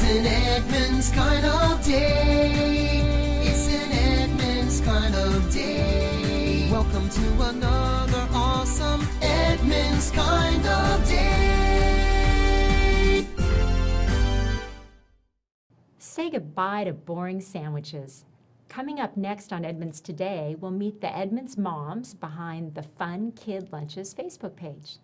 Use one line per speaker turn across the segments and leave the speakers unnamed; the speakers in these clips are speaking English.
an Edmonds kind of day. It's an Edmonds kind of day. Welcome to another awesome Edmonds kind of day.
Say goodbye to boring sandwiches. Coming up next on Edmonds Today, we'll meet the Edmonds moms behind the Fun Kid Lunches Facebook page.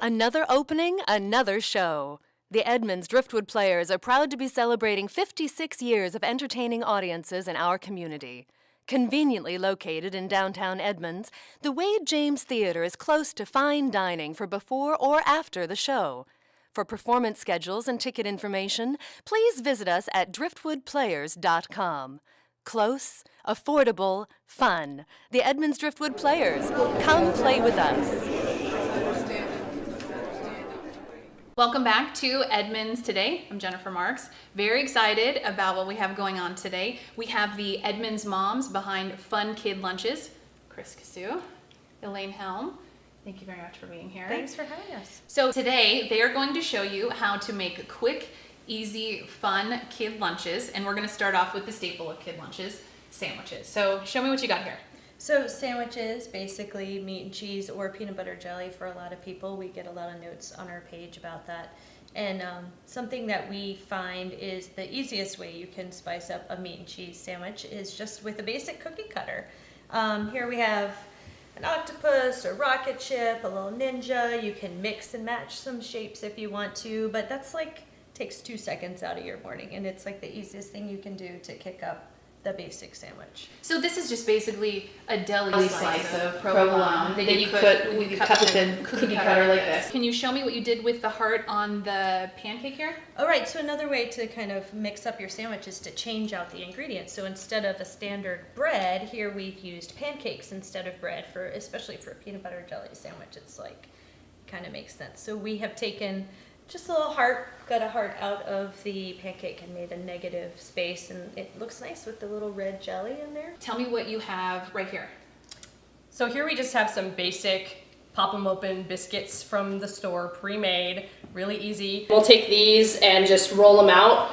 Another opening, another show. The Edmonds Driftwood Players are proud to be celebrating 56 years of entertaining audiences in our community. Conveniently located in downtown Edmonds, the Wade James Theatre is close to fine dining for before or after the show. For performance schedules and ticket information, please visit us at driftwoodplayers.com. Close, affordable, fun. The Edmonds Driftwood Players. Come play with us.
Welcome back to Edmonds Today. I'm Jennifer Marks. Very excited about what we have going on today. We have the Edmonds moms behind Fun Kid Lunches. Chris Casu, Elaine Helm. Thank you very much for being here.
Thanks for having us.
So today they are going to show you how to make quick, easy, fun kid lunches. And we're going to start off with the staple of kid lunches, sandwiches. So show me what you got here.
So sandwiches, basically meat and cheese or peanut butter jelly for a lot of people. We get a lot of notes on our page about that. And something that we find is the easiest way you can spice up a meat and cheese sandwich is just with a basic cookie cutter. Here we have an octopus, a rocket ship, a little ninja. You can mix and match some shapes if you want to, but that's like, takes 2 seconds out of your morning, and it's like the easiest thing you can do to kick up the basic sandwich.
So this is just basically a deli slice of provolone that you cut with a cookie cutter like this. Can you show me what you did with the heart on the pancake here?
All right, so another way to kind of mix up your sandwich is to change out the ingredients. So instead of a standard bread, here we've used pancakes instead of bread, for especially for a peanut butter jelly sandwich. It's like, kind of makes sense. So we have taken just a little heart, got a heart out of the pancake and made a negative space, and it looks nice with the little red jelly in there.
Tell me what you have right here.
So here we just have some basic pop 'em open biscuits from the store, pre-made, really easy. We'll take these and just roll them out,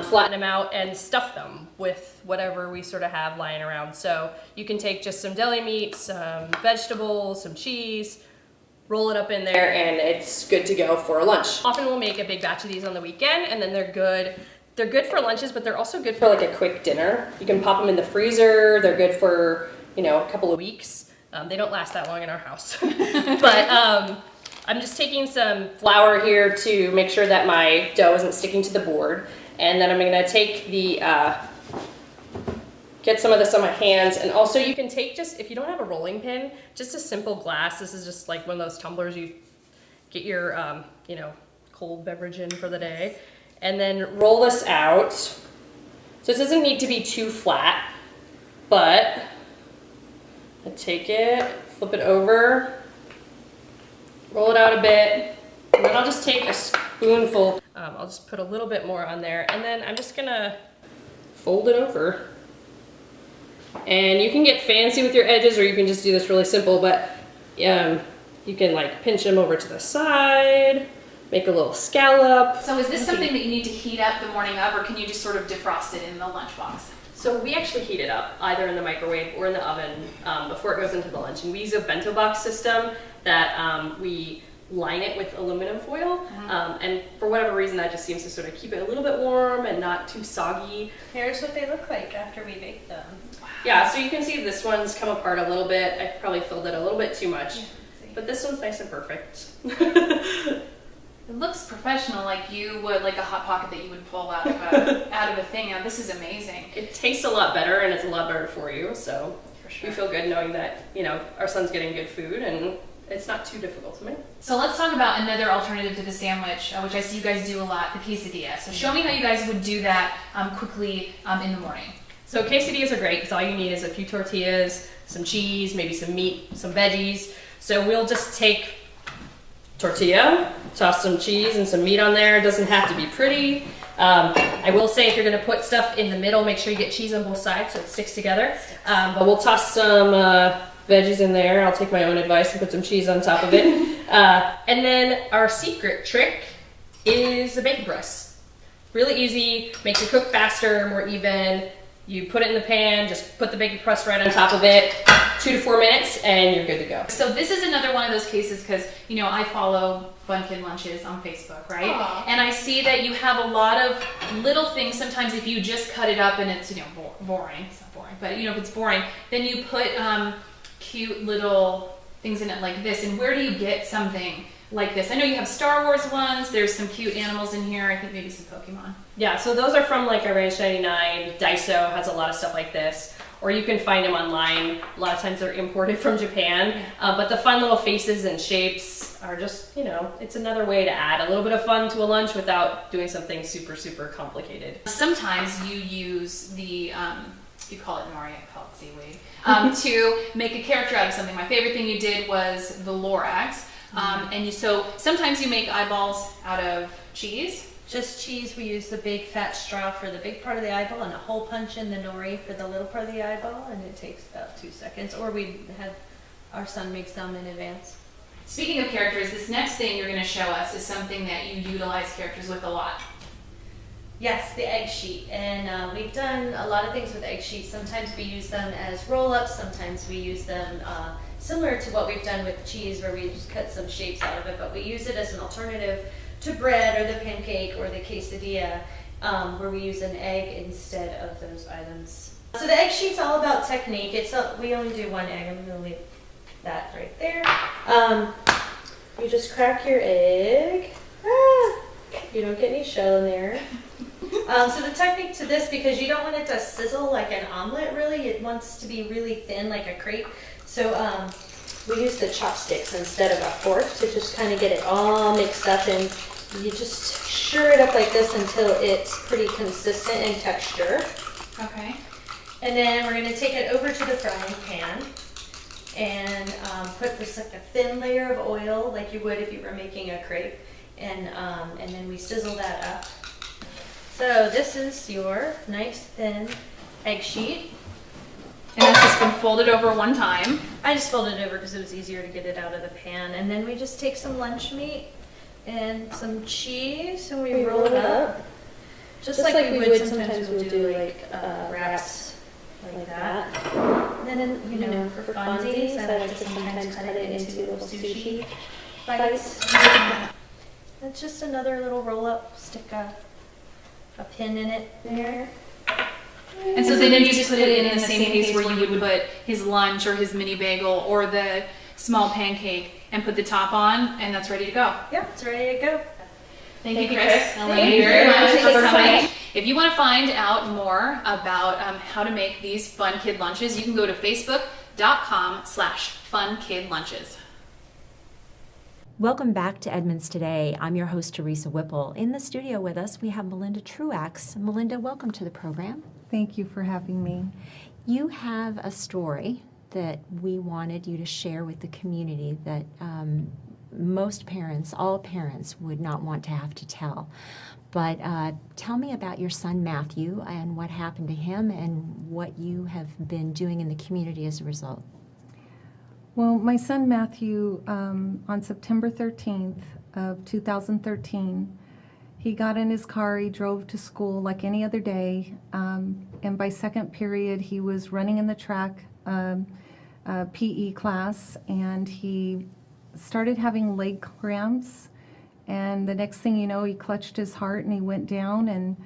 flatten them out, and stuff them with whatever we sort of have lying around. So you can take just some deli meat, some vegetables, some cheese, roll it up in there, and it's good to go for lunch. Often we'll make a big batch of these on the weekend, and then they're good. They're good for lunches, but they're also good for like a quick dinner. You can pop them in the freezer. They're good for, you know, a couple of weeks. They don't last that long in our house. But I'm just taking some flour here to make sure that my dough isn't sticking to the board. And then I'm gonna take the, get some of this on my hands. And also you can take just, if you don't have a rolling pin, just a simple glass. This is just like one of those tumblers you get your, you know, cold beverage in for the day. And then roll this out. So it doesn't need to be too flat, but I take it, flip it over, roll it out a bit, and then I'll just take a spoonful. I'll just put a little bit more on there, and then I'm just gonna fold it over. And you can get fancy with your edges, or you can just do this really simple, but you can like pinch them over to the side, make a little scallop.
So is this something that you need to heat up the morning of, or can you just sort of defrost it in the lunchbox?
So we actually heat it up either in the microwave or in the oven before it goes into the lunch. And we use a bento box system that we line it with aluminum foil. And for whatever reason, that just seems to sort of keep it a little bit warm and not too soggy.
Here's what they look like after we bake them.
Yeah, so you can see this one's come apart a little bit. I probably filled it a little bit too much, but this one's nice and perfect.
It looks professional, like you would, like a Hot Pocket that you would pull out of a thing. Now, this is amazing.
It tastes a lot better, and it's a lot better for you, so
For sure.
we feel good knowing that, you know, our son's getting good food, and it's not too difficult to make.
So let's talk about another alternative to the sandwich, which I see you guys do a lot, the quesadilla. So show me how you guys would do that quickly in the morning.
So quesadillas are great because all you need is a few tortillas, some cheese, maybe some meat, some veggies. So we'll just take tortilla, toss some cheese and some meat on there. It doesn't have to be pretty. I will say if you're gonna put stuff in the middle, make sure you get cheese on both sides so it sticks together. But we'll toss some veggies in there. I'll take my own advice and put some cheese on top of it. And then our secret trick is a bacon press. Really easy, makes your cook faster, more even. You put it in the pan, just put the bacon press right on top of it, 2 to 4 minutes, and you're good to go.
So this is another one of those cases because, you know, I follow Fun Kid Lunches on Facebook, right?
Aww.
And I see that you have a lot of little things. Sometimes if you just cut it up and it's, you know, boring, it's not boring, but, you know, if it's boring, then you put cute little things in it like this. And where do you get something like this? I know you have Star Wars ones. There's some cute animals in here. I think maybe some Pokemon.
Yeah, so those are from like a Ranch 99. Daiso has a lot of stuff like this. Or you can find them online. A lot of times they're imported from Japan. But the fun little faces and shapes are just, you know, it's another way to add a little bit of fun to a lunch without doing something super, super complicated.
Sometimes you use the, you call it nori, I call it seaweed, to make a character out of something. My favorite thing you did was the Lorax. So sometimes you make eyeballs out of cheese.
Just cheese. We use the big fat straw for the big part of the eyeball and a hole punch in the nori for the little part of the eyeball, and it takes about 2 seconds. Or we have our son make some in advance.
Speaking of characters, this next thing you're going to show us is something that you utilize characters with a lot.
Yes, the egg sheet. And we've done a lot of things with egg sheets. Sometimes we use them as roll-ups. Sometimes we use them similar to what we've done with cheese, where we just cut some shapes out of it. But we use it as an alternative to bread or the pancake or the quesadilla, where we use an egg instead of those items. So the egg sheet's all about technique. We only do one egg. I'm going to leave that right there. You just crack your egg. You don't get any shell in there. So the technique to this, because you don't want it to sizzle like an omelet really, it wants to be really thin like a crepe. So we use the chopsticks instead of a fork to just kind of get it all mixed up, and you just stir it up like this until it's pretty consistent in texture.
Okay.
And then we're going to take it over to the frying pan and put this like a thin layer of oil like you would if you were making a crepe, and then we sizzle that up. So this is your nice thin egg sheet.
And that's just been folded over one time.
I just folded it over because it was easier to get it out of the pan. And then we just take some lunch meat and some cheese and we roll it up. Just like we would sometimes we'll do like wraps like that. And then, you know, for funsies, I like to sometimes cut it into little sushi bites. That's just another little roll up, stick a pin in it there.
And so then you just put it in the same case where you would put his lunch or his mini bagel or the small pancake and put the top on, and that's ready to go.
Yep, it's ready to go.
Thank you, Chris. Thank you very much for coming. If you want to find out more about how to make these fun kid lunches, you can go to facebook.com/funkidlunches.
Welcome back to Edmonds Today. I'm your host, Teresa Whipple. In the studio with us, we have Melinda Truax. Melinda, welcome to the program.
Thank you for having me.
You have a story that we wanted you to share with the community that most parents, all parents, would not want to have to tell. But tell me about your son, Matthew, and what happened to him and what you have been doing in the community as a result.
Well, my son Matthew, on September 13th of 2013, he got in his car, he drove to school like any other day, and by second period he was running in the track PE class, and he started having leg cramps, and the next thing you know, he clutched his heart and he went down, and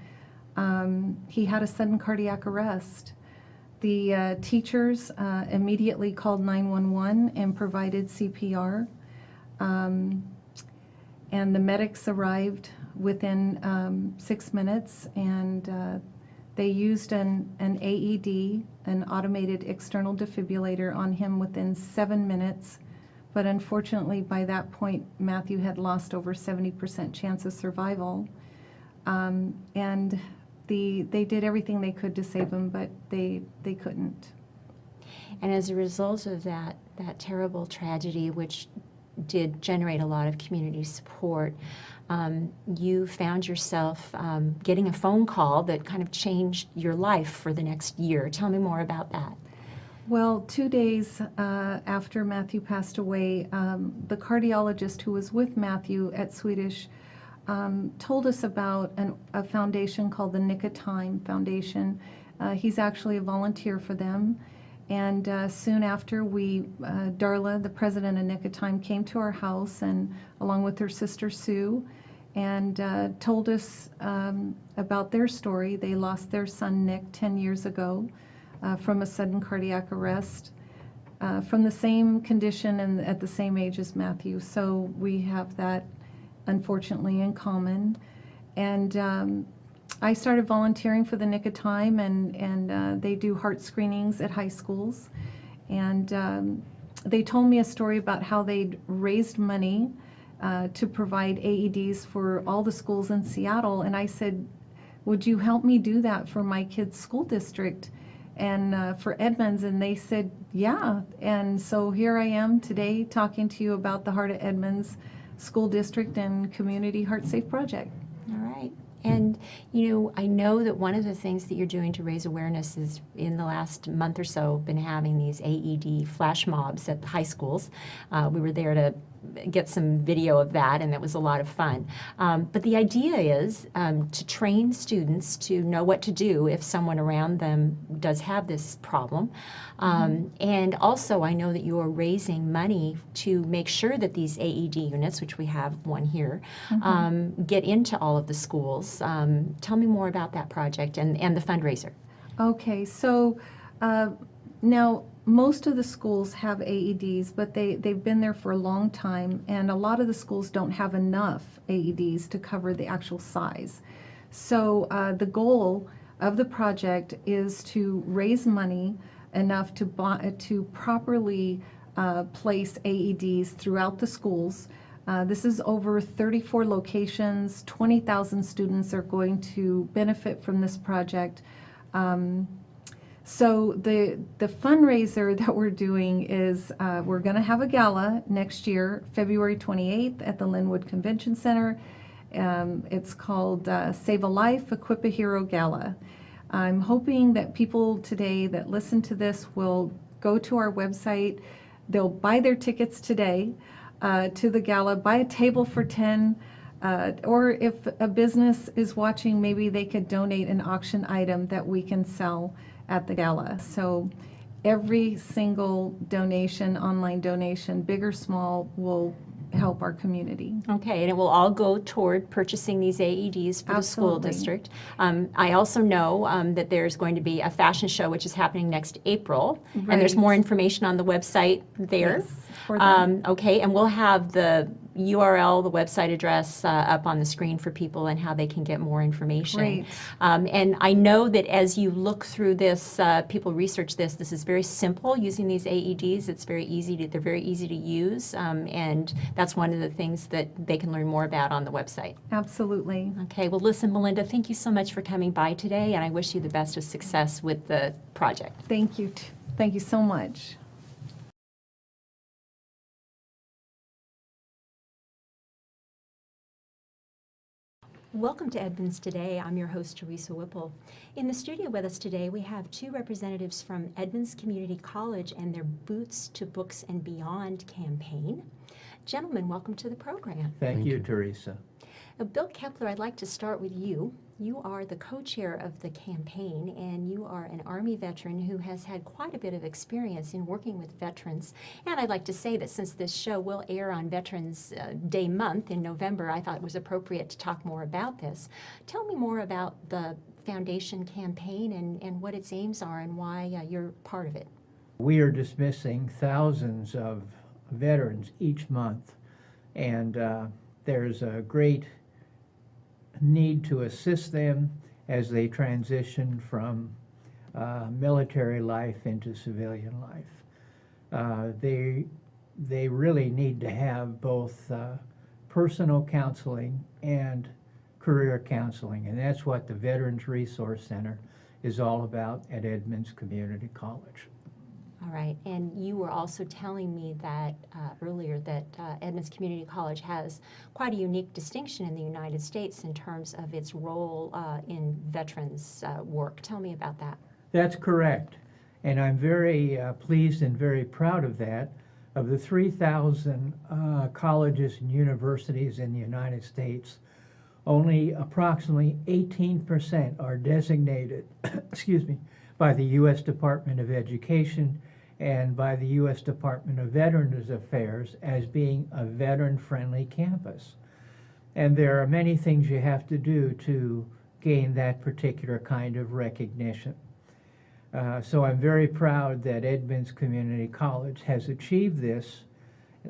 he had a sudden cardiac arrest. The teachers immediately called 911 and provided CPR, and the medics arrived within 6 minutes, and they used an AED, an automated external defibrillator, on him within 7 minutes. But unfortunately, by that point, Matthew had lost over 70% chance of survival, and they did everything they could to save him, but they couldn't.
And as a result of that terrible tragedy, which did generate a lot of community support, you found yourself getting a phone call that kind of changed your life for the next year. Tell me more about that.
Well, 2 days after Matthew passed away, the cardiologist who was with Matthew at Swedish told us about a foundation called the Nick of Time Foundation. He's actually a volunteer for them. And soon after, Darla, the president of Nick of Time, came to our house, and along with her sister Sue, and told us about their story. They lost their son Nick 10 years ago from a sudden cardiac arrest, from the same condition and at the same age as Matthew. So we have that, unfortunately, in common. And I started volunteering for the Nick of Time, and they do heart screenings at high schools. And they told me a story about how they'd raised money to provide AEDs for all the schools in Seattle. And I said, would you help me do that for my kids' school district and for Edmonds? And they said, yeah. And so here I am today talking to you about the Heart of Edmonds School District and Community Heart Safe Project.
All right. And, I know that one of the things that you're doing to raise awareness is in the last month or so been having these AED flash mobs at the high schools. We were there to get some video of that, and it was a lot of fun. But the idea is to train students to know what to do if someone around them does have this problem. And also, I know that you are raising money to make sure that these AED units, which we have one here, get into all of the schools. Tell me more about that project and the fundraiser.
Okay, so now most of the schools have AEDs, but they've been there for a long time, and a lot of the schools don't have enough AEDs to cover the actual size. So the goal of the project is to raise money enough to properly place AEDs throughout the schools. This is over 34 locations. 20,000 students are going to benefit from this project. So the fundraiser that we're doing is we're going to have a gala next year, February 28th at the Linwood Convention Center. It's called Save a Life, Equip a Hero Gala. I'm hoping that people today that listen to this will go to our website. They'll buy their tickets today to the gala, buy a table for 10, or if a business is watching, maybe they could donate an auction item that we can sell at the gala. So every single donation, online donation, big or small, will help our community.
Okay, and it will all go toward purchasing these AEDs for the school
Absolutely.
district. I also know that there's going to be a fashion show which is happening next April, and there's
Right.
more information on the website there.
Yes, for them.
Okay, and we'll have the URL, the website address up on the screen for people and how they can get more information.
Great.
And I know that as you look through this, people research this. This is very simple using these AEDs. It's very easy to, they're very easy to use, and that's one of the things that they can learn more about on the website.
Absolutely.
Okay, well listen, Melinda, thank you so much for coming by today, and I wish you the best of success with the project.
Thank you. Thank you so much.
Welcome to Edmonds Today. I'm your host, Teresa Whipple. In the studio with us today, we have two representatives from Edmonds Community College and their Boots to Books and Beyond campaign. Gentlemen, welcome to the program.
Thank you, Teresa.
Bill Kepler, I'd like to start with you. You are the co-chair of the campaign, and you are an Army veteran who has had quite a bit of experience in working with veterans. And I'd like to say that since this show will air on Veterans Day month in November, I thought it was appropriate to talk more about this. Tell me more about the foundation campaign and what its aims are and why you're part of it.
We are dismissing thousands of veterans each month, and there's a great need to assist them as they transition from military life into civilian life. They really need to have both personal counseling and career counseling, and that's what the Veterans Resource Center is all about at Edmonds Community College.
All right, and you were also telling me that earlier that Edmonds Community College has quite a unique distinction in the United States in terms of its role in veterans work. Tell me about that.
That's correct, and I'm very pleased and very proud of that. Of the 3,000 colleges and universities in the United States, only approximately 18% are designated, excuse me, by the U.S. Department of Education and by the U.S. Department of Veterans Affairs as being a veteran-friendly campus. And there are many things you have to do to gain that particular kind of recognition. So I'm very proud that Edmonds Community College has achieved this,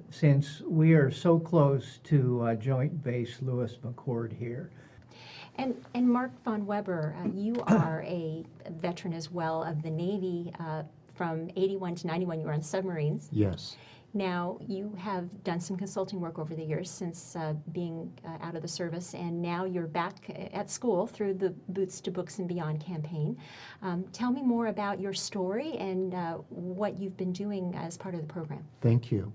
since we are so close to Joint Base Lewis McChord here.
And Mark Von Weber, you are a veteran as well of the Navy. From 81 to 91, you were on submarines.
Yes.
Now, you have done some consulting work over the years since being out of the service, and now you're back at school through the Boots to Books and Beyond campaign. Tell me more about your story and what you've been doing as part of the program.
Thank you.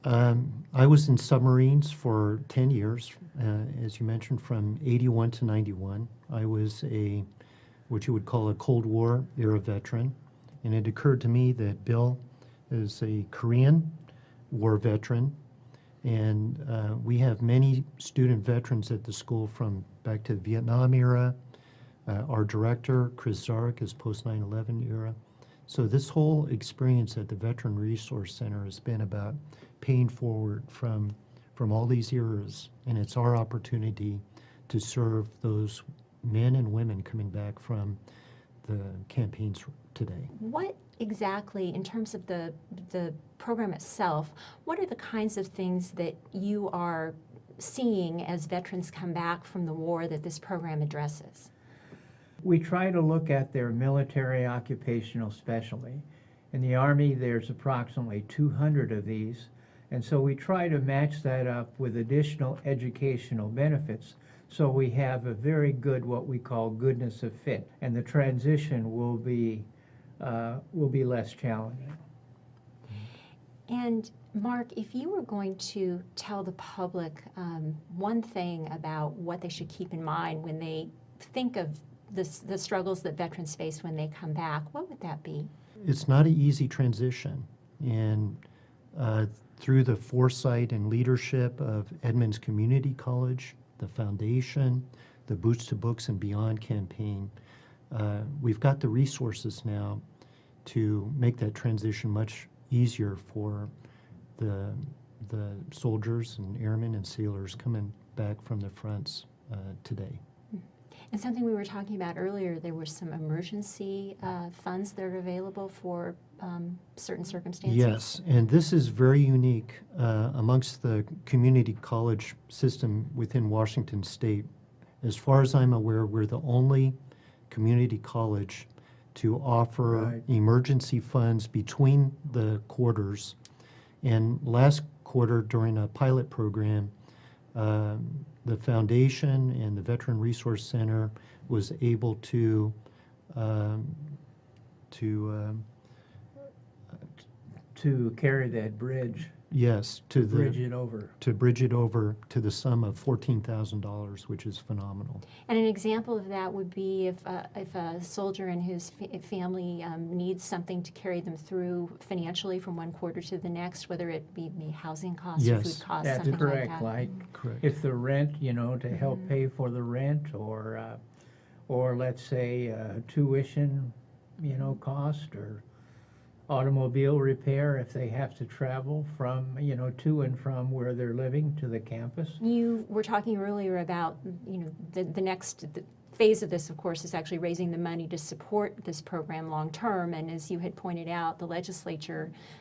I was in submarines for 10 years, as you mentioned, from 81 to 91. I was what you would call a Cold War era veteran, and it occurred to me that Bill is a Korean War veteran, and we have many student veterans at the school from back to the Vietnam era. Our director, Chris Zarek, is post 9/11 era. So this whole experience at the Veteran Resource Center has been about paying forward from all these eras, and it's our opportunity to serve those men and women coming back from the campaigns today.
What exactly, in terms of the program itself, what are the kinds of things that you are seeing as veterans come back from the war that this program addresses?
We try to look at their military occupational specialty. In the Army, there's approximately 200 of these, and so we try to match that up with additional educational benefits, so we have a very good, what we call goodness of fit, and the transition will be less challenging.
And Mark, if you were going to tell the public one thing about what they should keep in mind when they think of the struggles that veterans face when they come back, what would that be?
It's not an easy transition, and through the foresight and leadership of Edmonds Community College, the foundation, the Boots to Books and Beyond campaign, we've got the resources now to make that transition much easier for the soldiers and airmen and sailors coming back from the fronts today.
And something we were talking about earlier, there were some emergency funds that are available for certain circumstances.
Yes, and this is very unique amongst the community college system within Washington State. As far as I'm aware, we're the only community college to offer emergency funds between the quarters. And last quarter, during a pilot program, the foundation and the Veteran Resource Center was able to
carry that bridge.
Yes,
Bridge it over.
To bridge it over to the sum of $14,000, which is phenomenal.
And an example of that would be if a soldier and his family needs something to carry them through financially from one quarter to the next, whether it be housing costs or food costs,
That's
something
correct.
like that.
Like
Correct.
if the rent, to help pay for the rent, or let's say tuition, cost, or automobile repair if they have to travel from, to and from where they're living to the campus.
You were talking earlier about, the next phase of this, of course, is actually raising the money to support this program long term. And as you had pointed out, the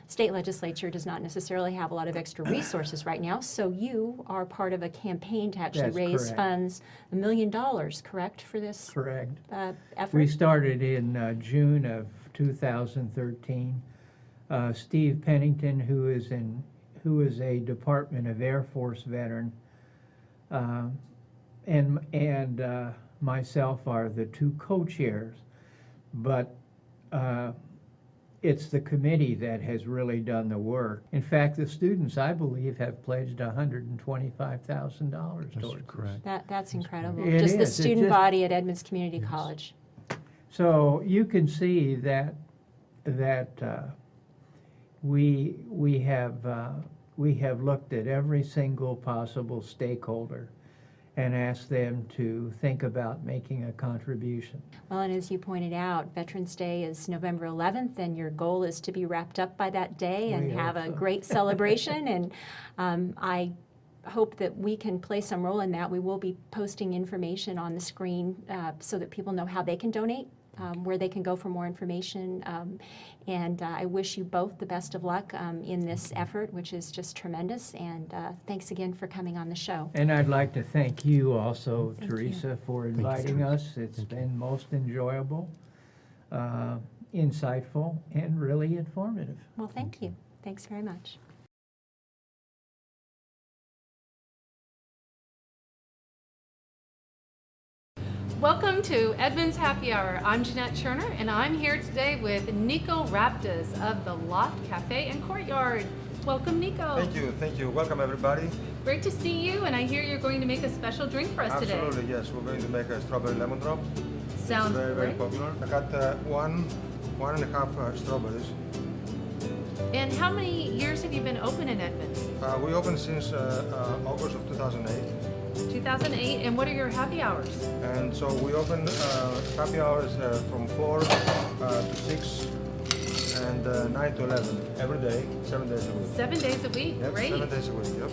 state legislature does not necessarily have a lot of extra resources right now. So you are part of a campaign to actually
That's
raise
correct.
funds, $1 million, correct, for this
Correct.
effort?
We started in June of 2013. Steve Pennington, who is a Department of Air Force veteran, and myself are the two co-chairs, but it's the committee that has really done the work. In fact, the students, I believe, have pledged $125,000 towards this.
correct.
That's incredible.
It
Just the
is. It
student
just-
body at Edmonds Community College.
So you can see that we have looked at every single possible stakeholder, and ask them to think about making a contribution.
Well, and as you pointed out, Veterans Day is November 11th, and your goal is to be wrapped up by that day and
We
have
hope
a
so.
great celebration. And I hope that we can play some role in that. We will be posting information on the screen so that people know how they can donate, where they can go for more information. And I wish you both the best of luck in this effort, which is just tremendous. And thanks again for coming on the show.
And I'd like to thank you also,
Thank you.
Teresa, for
you,
inviting
Teresa.
us. It's been most enjoyable, insightful, and really informative.
Well, thank you. Thanks very much.
Welcome to Edmonds Happy Hour. I'm Janette Turner, and I'm here today with Nico Raptis of the Loft Cafe and Courtyard. Welcome, Nico.
Thank you. Welcome everybody.
Great to see you, and I hear you're going to make a special drink for us today.
Absolutely, yes. We're going to make a strawberry lemon drop.
Sounds
Very, very
great.
popular. I got one and a half strawberries.
And how many years have you been open in Edmonds?
We opened since August of 2008.
2008, and what are your happy hours?
And so we open happy hours from 4 to 6 and 9 to 11 every day, 7 days a week.
7 days a week,
Yep,
great.
7 days a week, yep.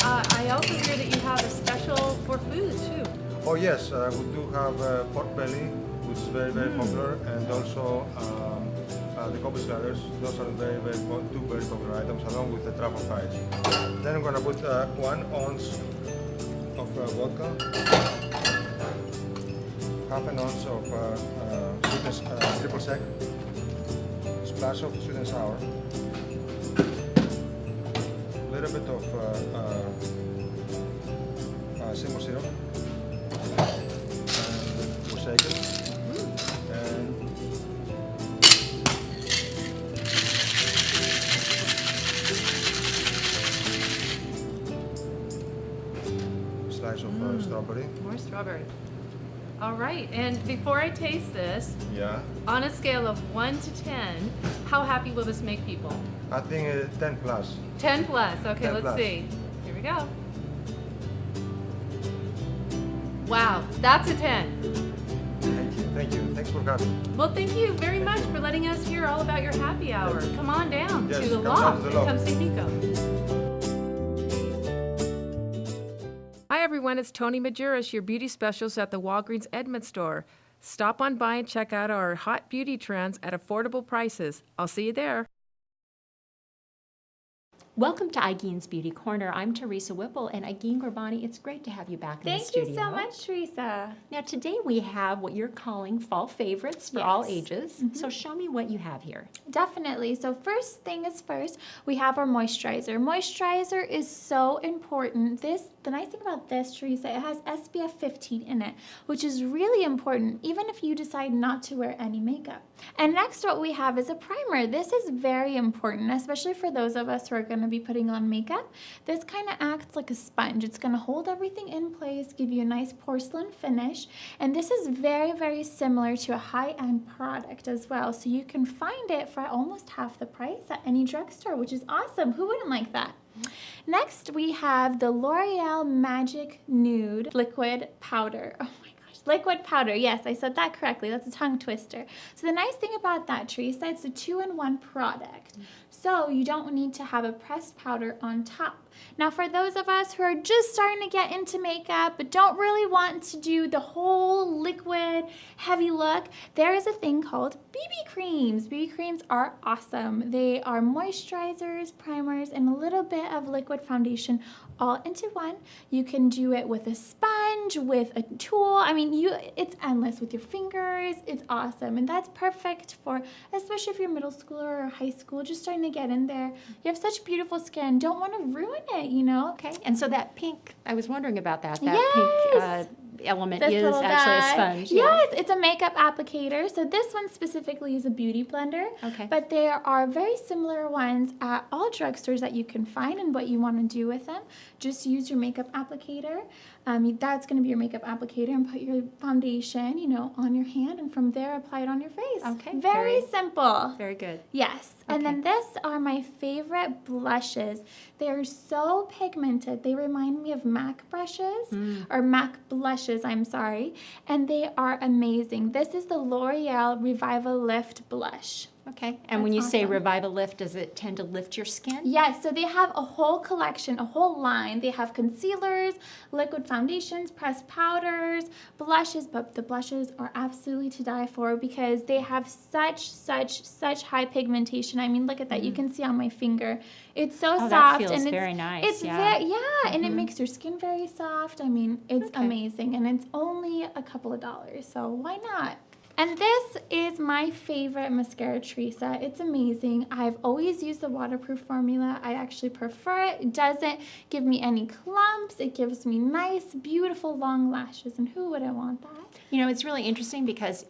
I also hear that you have a special for food too.
Oh yes, we do have pork belly, which is very, very popular, and also the Kobe sliders. Those are two very popular items, along with the truffle fries. Then I'm gonna put 1 ounce of vodka, half an ounce of triple sec, splash of sweet and sour, a little bit of simple syrup, and we shake it, and slice of strawberry.
More strawberry. All right, and before I taste this,
Yeah,
on a scale of 1 to 10, how happy will this make people?
I think 10 plus.
10 plus. Okay,
10
let's
plus.
see. Here we go. Wow, that's a 10.
Thank you. Thanks for coming.
Well, thank you very much for letting us hear all about your happy hour. Come on down
Yes,
to the
come down
Loft
to the
and
Loft.
come see Nico. Hi everyone, it's Tony Majuris, your beauty specialist at the Walgreens Edmonds store. Stop on by and check out our hot beauty trends at affordable prices. I'll see you there.
Welcome to Aigeen's Beauty Corner. I'm Teresa Whipple, and Aigeen Gurbani, it's great to have you back in the studio.
Thank you so much, Teresa.
Now, today we have what you're calling fall favorites for all
Yes.
ages. So show me what you have here.
Definitely. So first thing is first, we have our moisturizer. Moisturizer is so important. The nice thing about this, Teresa, it has SPF 15 in it, which is really important, even if you decide not to wear any makeup. And next, what we have is a primer. This is very important, especially for those of us who are going to be putting on makeup. This kind of acts like a sponge. It's going to hold everything in place, give you a nice porcelain finish. And this is very, very similar to a high-end product as well. So you can find it for almost half the price at any drugstore, which is awesome. Who wouldn't like that? Next, we have the L'Oreal Magic Nude Liquid Powder. Oh my gosh, liquid powder. Yes, I said that correctly. That's a tongue twister. So the nice thing about that, Teresa, it's a 2-in-1 product. So you don't need to have a pressed powder on top. Now, for those of us who are just starting to get into makeup but don't really want to do the whole liquid, heavy look, there is a thing called BB creams. BB creams are awesome. They are moisturizers, primers, and a little bit of liquid foundation all into one. You can do it with a sponge, with a tool. I mean, it's endless with your fingers. It's awesome. And that's perfect for, especially if you're middle schooler or high school, just starting to get in there. You have such beautiful skin. Don't want to ruin it, you know?
Okay, and so that pink, I was wondering about that. That
Yes.
pink element
This
is
little
actually
guy.
a sponge.
Yes, it's a makeup applicator. So this one specifically is a beauty blender.
Okay.
But there are very similar ones at all drugstores that you can find, and what you want to do with them, just use your makeup applicator. That's going to be your makeup applicator, and put your foundation, on your hand, and from there apply it on your face.
Okay,
Very simple.
Very good.
Yes. And then this are my favorite blushes. They're so pigmented. They remind me of MAC brushes, or MAC blushes, I'm sorry. And they are amazing. This is the L'Oreal Revival Lift Blush.
Okay. And when you
That's
say
awesome.
Revival Lift, does it tend to lift your skin?
Yes, so they have a whole collection, a whole line. They have concealers, liquid foundations, pressed powders, blushes, but the blushes are absolutely to die for because they have such high pigmentation. I mean, look at that. You can see on my finger. It's so soft.
That feels
and it's
very nice.
It's and it makes your skin very soft. I mean, it's amazing, and it's only a couple of dollars, so why not? And this is my favorite mascara, Teresa. It's amazing. I've always used the waterproof formula. I actually prefer it. It doesn't give me any clumps. It gives me nice, beautiful, long lashes. And who wouldn't want that?
It's really interesting because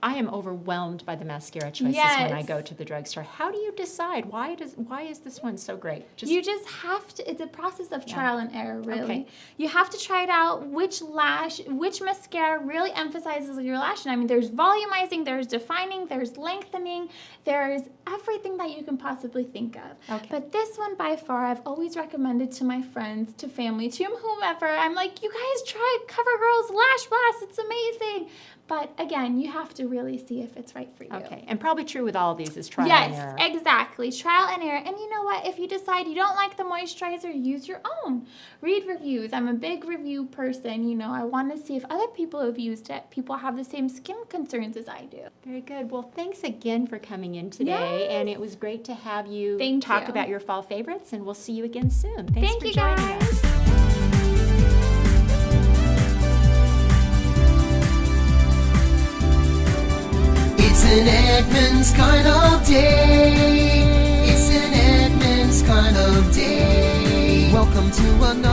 I am overwhelmed by the mascara choices when I go to the drugstore. How do you decide? Why is this one so great?
You just have to, it's a process of trial and error, really.
Okay.
You have to try it out, which mascara really emphasizes your lash. And I mean, there's volumizing, there's defining, there's lengthening, there's everything that you can possibly think of.
Okay.
But this one by far, I've always recommended to my friends, to family, to whomever. I'm like, you guys try CoverGirl's Lash Blast. It's amazing. But again, you have to really see if it's right for you.
Okay. And probably true with all of these is trial and error.
Yes, exactly. Trial and error. And you know what? If you decide you don't like the moisturizer, use your own. Read reviews. I'm a big review person. I want to see if other people have used it. People have the same skin concerns as I do.
Very good. Well, thanks again for coming in today.
Yes.
And it was great to have you
Thank
talk
you.
about your fall favorites. And we'll see you again soon. Thanks
Thank
for
you,
joining
guys.
us.
It's an Edmonds kind of day. It's an Edmonds kind of day. Welcome to another